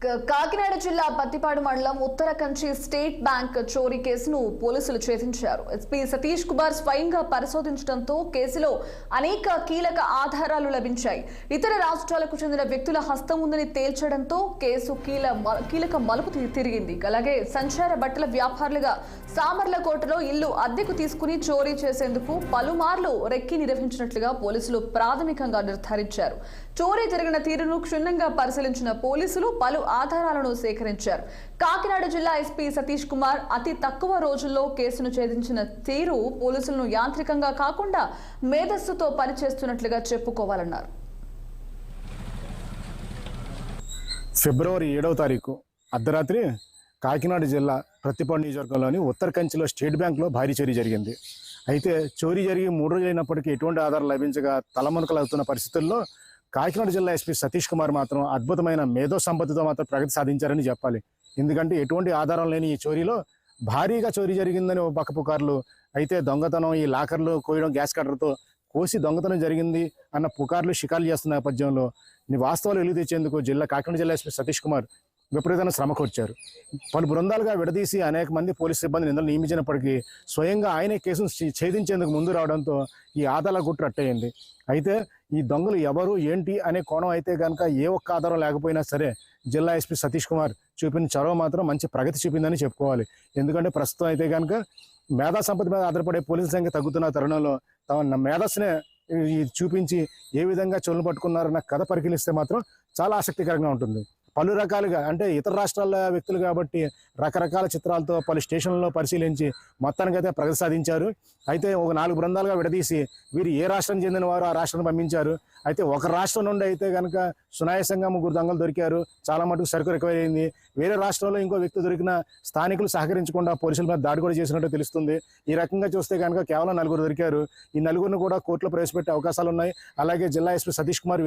కాకినాడ జిల్లా పత్తిపాడు మండలం ఉత్తర Kanchi state bank చోరీ కేసును పోలీసులు ఛేదించారు. ఎస్పీ సతీష్ కుమార్ స్వయంగా పరిశోధించడంతో కేసులో అనేక కీలక ఆధారాలు లభించాయి. ఇతర రాష్ట్రాలకు చెందిన వ్యక్తుల హస్తం ఉందని తేల్చడంతో కేసు కీలక మలుపు తిరిగింది. అలాగే సంచార బట్టల వ్యాపారులుగా సామర్లకోటలో ఇల్లు అద్దెకు తీసుకుని చోరీ చేసేందుకు పలుమార్లు రెక్కి నిర్వహించినట్లుగా పోలీసులు ప్రాథమికంగా నిర్ధారించారు. చోరీ జరిగిన తీరును క్షుణ్ణంగా పరిశీలించిన పోలీసులు పలు ఆధారాలను సేకరించారు. కాకినాడ జిల్లా ఎస్పీ సతీష్ కుమార్ అతి తక్కువ రోజుల్లో కేసును ఛేదించిన తీరు పోలీసులను యాంత్రికంగా కాకుండా మేధస్సుతో పనిచేస్తున్నట్లుగా చెప్పుకోవాలన్నారు. ఫిబ్రవరి 7వ తారీఖు అర్ధరాత్రి కాకినాడ జిల్లా ప్రత్తిపాడు నియోజకవర్గంలోని ఉత్తర కంచిలో స్టేట్ బ్యాంక్లో భారీ చోరీ జరిగింది. అయితే చోరీ జరిగి 3 రోజులు అయినప్పటికీ ఎటువంటి ఆధారాలు లభించగా తలమునకలవుతున్న పరిస్థితుల్లో కాకినాడ జిల్లా ఎస్పీ సతీష్ కుమార్ మాత్రం అద్భుతమైన మేధో సంపత్తితో మాత్రం ప్రగతి సాధించారని చెప్పాలి. ఎందుకంటే ఎటువంటి ఆధారం లేని ఈ చోరీలో భారీగా చోరీ జరిగిందని ఒక పక్క పుకార్లు, అయితే దొంగతనం ఈ లాకర్లు కోయడం గ్యాస్ కట్టర్తో కోసి దొంగతనం జరిగింది అన్న పుకార్లు షికార్లు చేస్తున్న నేపథ్యంలో వాస్తవాలు వెలుగు తెచ్చేందుకు కాకినాడ జిల్లా ఎస్పీ సతీష్ కుమార్ విపరీతమైన శ్రమకొచ్చారు. పలు బృందాలుగా విడదీసి అనేక మంది పోలీసు సిబ్బంది నిందలు నియమించినప్పటికీ స్వయంగా ఆయనే కేసును ఛేదించేందుకు ముందు రావడంతో ఈ ఆదాల గుట్టు రట్టయింది. అయితే ఈ దొంగలు ఎవరు ఏంటి అనే కోణం అయితే కనుక ఏ ఒక్క ఆధారం లేకపోయినా సరే జిల్లా ఎస్పీ సతీష్ కుమార్ చూపిన చొరవ మాత్రం మంచి ప్రగతి చూపిందని చెప్పుకోవాలి. ఎందుకంటే ప్రస్తుతం అయితే కనుక మేధా సంపత్తి మీద ఆధారపడే పోలీసుల సంఖ్య తగ్గుతున్న తరుణంలో తమ మేధస్సునే చూపించి ఏ విధంగా చొల్లు పట్టుకున్నారన్న కథ పరిశీలిస్తే మాత్రం చాలా ఆసక్తికరంగా ఉంటుంది. పలు రకాలుగా అంటే ఇతర రాష్ట్రాల వ్యక్తులు కాబట్టి రకరకాల చిత్రాలతో పలు స్టేషన్లలో పరిశీలించి మొత్తానికైతే ప్రగతి సాధించారు. అయితే ఒక 4 బృందాలుగా విడదీసి వీరు ఏ రాష్ట్రం చెందిన వారు ఆ రాష్ట్రాన్ని పంపించారు. అయితే ఒక రాష్ట్రం నుండి అయితే కనుక సునాయాసంగా 3 దొంగలు దొరికారు. చాలా మటుకు సరుకు రికవరీ అయింది. వేరే రాష్ట్రంలో ఇంకో వ్యక్తి దొరికిన స్థానికులు సహకరించకుండా పోలీసుల మీద దాడి కూడా చేసినట్టు తెలుస్తుంది. ఈ రకంగా చూస్తే కనుక కేవలం 4 దొరికారు. ఈ 4ని కూడా కోర్టులో ప్రవేశపెట్టే అవకాశాలు ఉన్నాయి. అలాగే జిల్లా ఎస్పీ సతీష్ కుమార్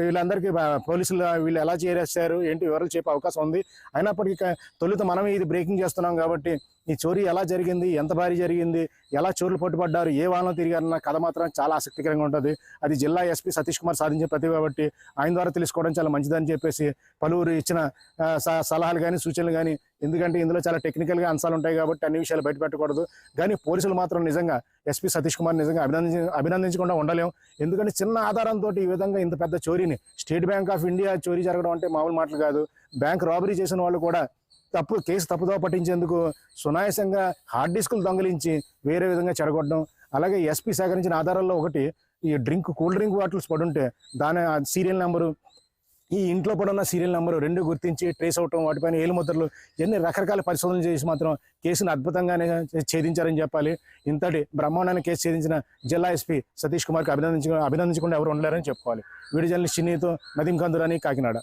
వీళ్ళందరికీ పోలీసులు వీళ్ళు ఎలా చేరేస్తారు ఏంటి వివరాలు చెప్పే అవకాశం ఉంది. అయినప్పటికీ తొలుత మనమే ఇది బ్రేకింగ్ చేస్తున్నాం కాబట్టి ఈ చోరీ ఎలా జరిగింది, ఎంత భారీ జరిగింది, ఎలా చోర్లు పట్టుబడ్డారు, ఏ వాహనం తిరిగారన్న కథ మాత్రం చాలా ఆసక్తికరంగా ఉంటుంది. అది జిల్లా ఎస్పీ సతీష్ కుమార్ సాధించే ప్రతిభ కాబట్టి ఆయన ద్వారా తెలుసుకోవడం చాలా మంచిదని చెప్పేసి పలువురు ఇచ్చిన సలహాలు కానీ సూచనలు కానీ, ఎందుకంటే ఇందులో చాలా టెక్నికల్గా అంశాలు ఉంటాయి కాబట్టి అన్ని విషయాలు బయటపెట్టకూడదు. కానీ పోలీసులు మాత్రం నిజంగా ఎస్పీ సతీష్ కుమార్ నిజంగా అభినందించకుండా ఉండలేం. ఎందుకంటే చిన్న ఆధారంతో ఈ విధంగా ఇంత పెద్ద చోరీని స్టేట్ బ్యాంక్ ఆఫ్ ఇండియా చోరీ జరగడం అంటే మామూలు మాటలు కాదు. బ్యాంక్ రాబరీ చేసిన వాళ్ళు కూడా కేసు తప్పుదో పట్టించేందుకు సునాయాసంగా హార్డ్ డిస్కులు దొంగిలించి వేరే విధంగా చెడగొట్టడం. అలాగే ఎస్పీ సేకరించిన ఆధారాల్లో ఒకటి ఈ కూల్ డ్రింక్ బాటిల్స్ పడుంటే దాని సీరియల్ నెంబరు, ఈ ఇంట్లో పడున్న సీరియల్ నెంబరు 2 గుర్తించి ట్రేస్ అవటం, వాటిపైన ఏలుముద్రలు, ఎన్ని రకరకాల పరిశోధనలు చేసి మాత్రం కేసును అద్భుతంగానే ఛేదించారని చెప్పాలి. ఇంతటి బ్రహ్మాండాన్ని కేసు ఛేదించిన జిల్లా ఎస్పీ సతీష్ కుమార్కి అభినందించకుండా ఎవరు ఉండలేరని చెప్పుకోవాలి. వీడియో జర్నలిస్ట్ చిన్నీతో నదీం కందురాని, కాకినాడ.